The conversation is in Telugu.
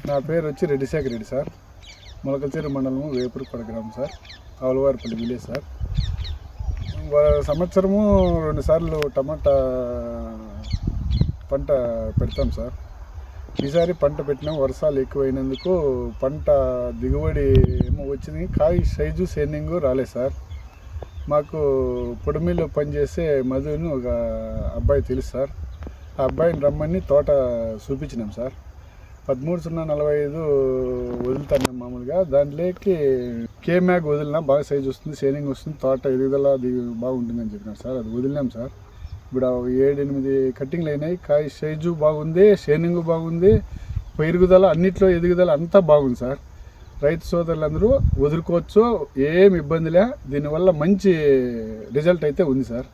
నా పేరు వచ్చి రెడ్డిశేఖర్ రెడ్డి సార్. మొలకల్చెరు మండలము వేపురుకొడ గ్రామం సార్. ఆవులవారిపల్లి village sir. సంవత్సరము 2 సార్లు టమాటా పంట పెడతాం సార్. ఈసారి పంట పెట్టినా వర్షాలు ఎక్కువైనందుకు పంట దిగుబడి ఏమో వచ్చింది, కాయ సైజు షైనింగ్ రాలేదు సార్. మాకు పొడిమిలో పనిచేసే మధుని ఒక అబ్బాయి తెలుసు సార్. ఆ అబ్బాయిని రమ్మని తోట చూపించినాం సార్. 13.45 వదులుతున్నాం మామూలుగా. దాంట్లోకి కేమ్యాగ్ వదిలినా బాగా సైజు వస్తుంది, షైనింగ్ వస్తుంది, తోట ఎదుగుదల బాగుంటుందని చెప్పినారు సార్. అది వదిలినాం సార్. ఇప్పుడు 7-8 కట్టింగ్లు అయినాయి. కాయ సైజు బాగుంది, షైనింగ్ బాగుంది, పెరుగుదల అన్నిట్లో ఎదుగుదల అంతా బాగుంది సార్. రైతు సోదరులందరూ వదులుకోవచ్చు, ఏమి ఇబ్బందిలే. దీనివల్ల మంచి రిజల్ట్ అయితే ఉంది సార్.